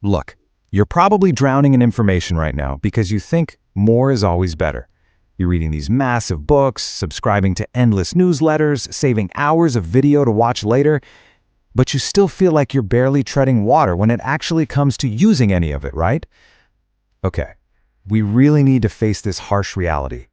Look, you're probably drowning in information right now because you think more is always better. You're reading these massive books, subscribing to endless newsletters, saving hours of video to watch later, but you still feel like you're barely treading water when it actually comes to using any of it, right? Okay, we really need to face this harsh reality.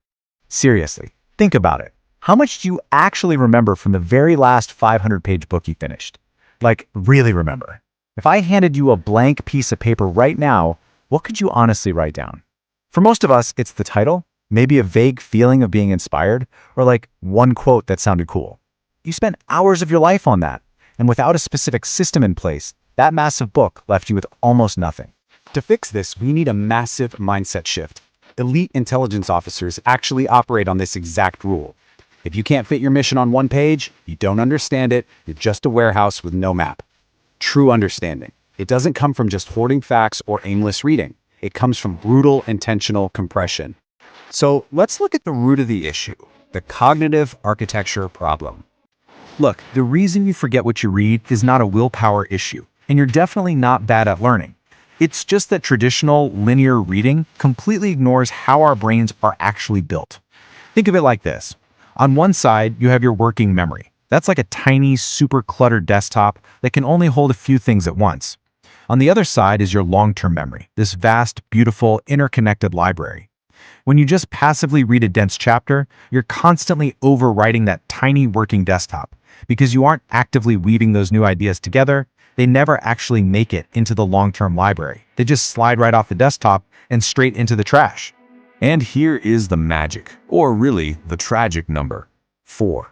Seriously, think about it. How much do you actually remember from the very last 500-page book you finished? Like, really remember. If I handed you a blank piece of paper right now, what could you honestly write down? For most of us, it's the title, maybe a vague feeling of being inspired, or like one quote that sounded cool. You spent hours of your life on that, and without a specific system in place, that massive book left you with almost nothing. To fix this, we need a massive mindset shift. Elite intelligence officers actually operate on this exact rule. If you can't fit your mission on one page, you don't understand it, you're just a warehouse with no map. True understanding. It doesn't come from just hoarding facts or aimless reading. It comes from brutal, intentional compression. So let's look at the root of the issue, the cognitive architecture problem. Look, the reason you forget what you read is not a willpower issue, and you're definitely not bad at learning. It's just that traditional linear reading completely ignores how our brains are actually built. Think of it like this. On one side, you have your working memory. That's like a tiny, super cluttered desktop that can only hold a few things at once. On the other side is your long-term memory, this vast, beautiful, interconnected library. When you just passively read a dense chapter, you're constantly overwriting that tiny working desktop. Because you aren't actively weaving those new ideas together, they never actually make it into the long-term library. They just slide right off the desktop and straight into the trash. And here is the magic, or really the tragic number, 4.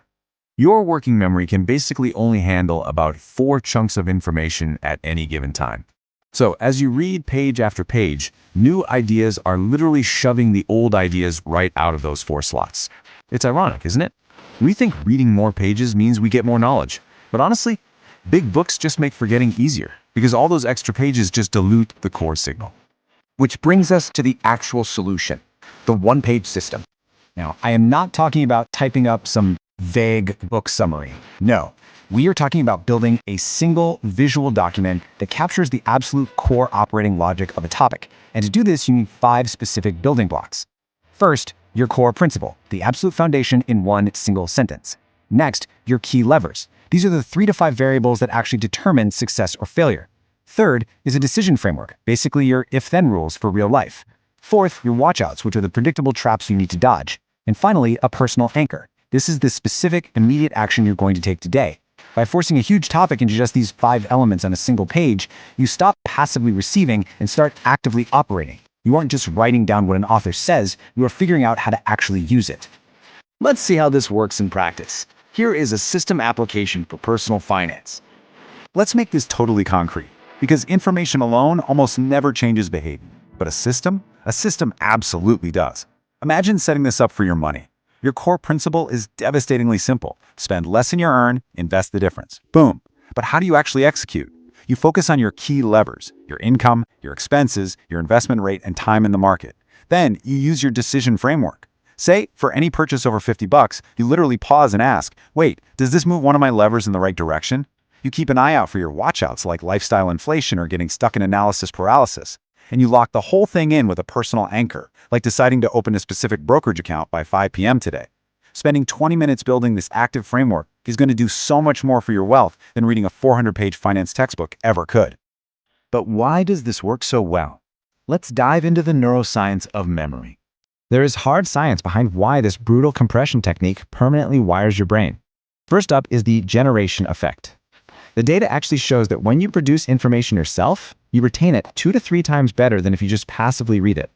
Your working memory can basically only handle about 4 chunks of information at any given time. So as you read page after page, new ideas are literally shoving the old ideas right out of those 4 slots. It's ironic, isn't it? We think reading more pages means we get more knowledge. But honestly, big books just make forgetting easier because all those extra pages just dilute the core signal. Which brings us to the actual solution, the one-page system. Now, I am not talking about typing up some vague book summary. No, we are talking about building a single visual document that captures the absolute core operating logic of a topic. And to do this, you need 5 specific building blocks. First, your core principle, the absolute foundation in one single sentence. Next, your key levers. These are the 3 to 5 variables that actually determine success or failure. Third is a decision framework, basically your if-then rules for real life. Fourth, your watchouts, which are the predictable traps you need to dodge. And finally, a personal anchor. This is the specific, immediate action you're going to take today. By forcing a huge topic into just these 5 elements on a single page, you stop passively receiving and start actively operating. You aren't just writing down what an author says, you are figuring out how to actually use it. Let's see how this works in practice. Here is a system application for personal finance. Let's make this totally concrete, because information alone almost never changes behavior. But a system absolutely does. Imagine setting this up for your money. Your core principle is devastatingly simple. Spend less than you earn, invest the difference. Boom. But how do you actually execute? You focus on your key levers, your income, your expenses, your investment rate, and time in the market. Then you use your decision framework. Say, for any purchase over $50, you literally pause and ask, wait, does this move one of my levers in the right direction? You keep an eye out for your watchouts like lifestyle inflation or getting stuck in analysis paralysis. And you lock the whole thing in with a personal anchor, like deciding to open a specific brokerage account by 5 p.m. today. Spending 20 minutes building this active framework is going to do so much more for your wealth than reading a 400-page finance textbook ever could. But why does this work so well? Let's dive into the neuroscience of memory. There is hard science behind why this brutal compression technique permanently wires your brain. First up is the generation effect. The data actually shows that when you produce information yourself, you retain it 2 to 3 times better than if you just passively read it.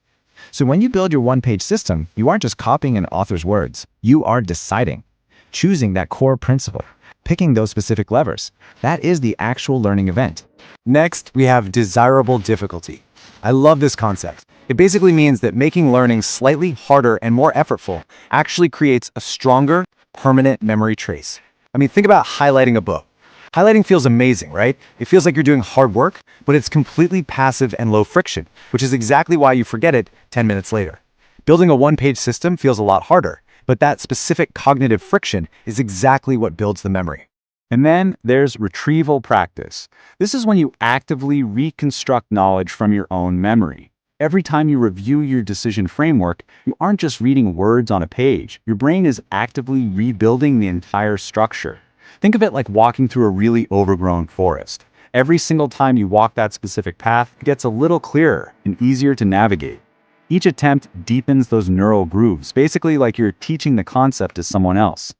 So when you build your one-page system, you aren't just copying an author's words. You are deciding, choosing that core principle, picking those specific levers. That is the actual learning event. Next, we have desirable difficulty. I love this concept. It basically means that making learning slightly harder and more effortful actually creates a stronger, permanent memory trace. I mean, think about highlighting a book. Highlighting feels amazing, right? It feels like you're doing hard work, but it's completely passive and low friction, which is exactly why you forget it 10 minutes later. Building a one-page system feels a lot harder, but that specific cognitive friction is exactly what builds the memory. And then there's retrieval practice. This is when you actively reconstruct knowledge from your own memory. Every time you review your decision framework, you aren't just reading words on a page. Your brain is actively rebuilding the entire structure. Think of it like walking through a really overgrown forest. Every single time you walk that specific path, it gets a little clearer and easier to navigate. Each attempt deepens those neural grooves, basically like you're teaching the concept to someone else.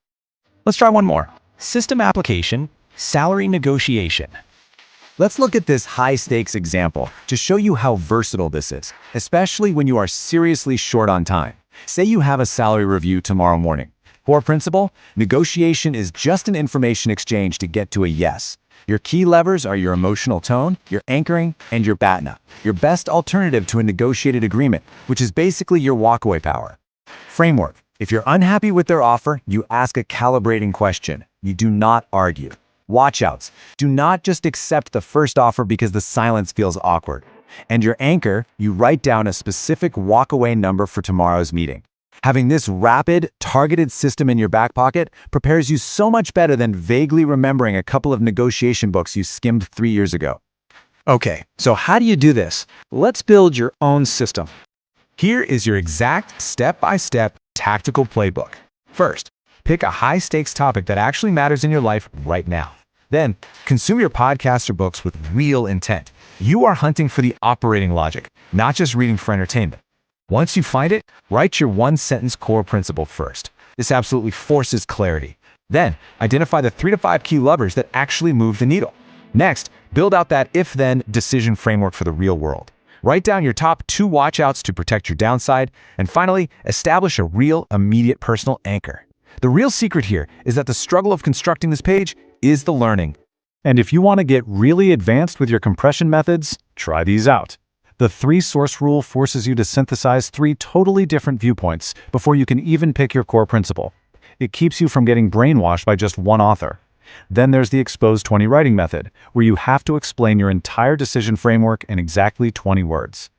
Let's try one more. System application, salary negotiation. Let's look at this high-stakes example to show you how versatile this is, especially when you are seriously short on time. Say you have a salary review tomorrow morning. Core principle, negotiation is just an information exchange to get to a yes. Your key levers are your emotional tone, your anchoring, and your BATNA, your best alternative to a negotiated agreement, which is basically your walkaway power. Framework. If you're unhappy with their offer, you ask a calibrating question. You do not argue. Watchouts. Do not just accept the first offer because the silence feels awkward. And your anchor, you write down a specific walkaway number for tomorrow's meeting. Having this rapid, targeted system in your back pocket prepares you so much better than vaguely remembering a couple of negotiation books you skimmed 3 years ago. Okay, so how do you do this? Let's build your own system. Here is your exact step-by-step tactical playbook. First, pick a high-stakes topic that actually matters in your life right now. Then, consume your podcasts or books with real intent. You are hunting for the operating logic, not just reading for entertainment. Once you find it, write your one-sentence core principle first. This absolutely forces clarity. Then, identify the 3 to 5 key levers that actually move the needle. Next, build out that if-then decision framework for the real world. Write down your top 2 watchouts to protect your downside. And finally, establish a real, immediate personal anchor. The real secret here is that the struggle of constructing this page is the learning. And if you want to get really advanced with your compression methods, try these out. The 3-source rule forces you to synthesize 3 totally different viewpoints before you can even pick your core principle. It keeps you from getting brainwashed by just one author. Then there's the Expose 20 writing method, where you have to explain your entire decision framework in exactly 20 words.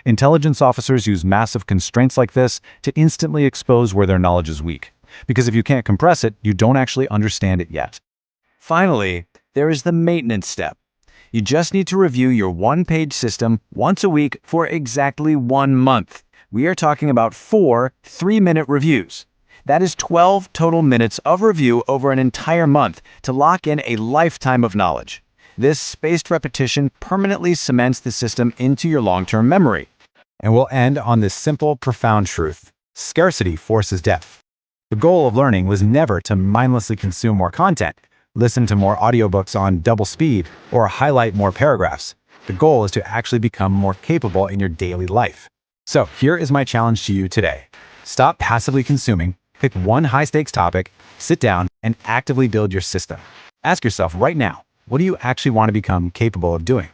Intelligence officers use massive constraints like this to instantly expose where their knowledge is weak. Because if you can't compress it, you don't actually understand it yet. Finally, there is the maintenance step. You just need to review your one-page system once a week for exactly 1 month. We are talking about 4 3-minute reviews. That is 12 total minutes of review over an entire month to lock in a lifetime of knowledge. This spaced repetition permanently cements the system into your long-term memory. And we'll end on this simple, profound truth. Scarcity forces depth. The goal of learning was never to mindlessly consume more content, listen to more audiobooks on double speed, or highlight more paragraphs. The goal is to actually become more capable in your daily life. So here is my challenge to you today. Stop passively consuming, pick one high-stakes topic, sit down, and actively build your system. Ask yourself right now, what do you actually want to become capable of doing?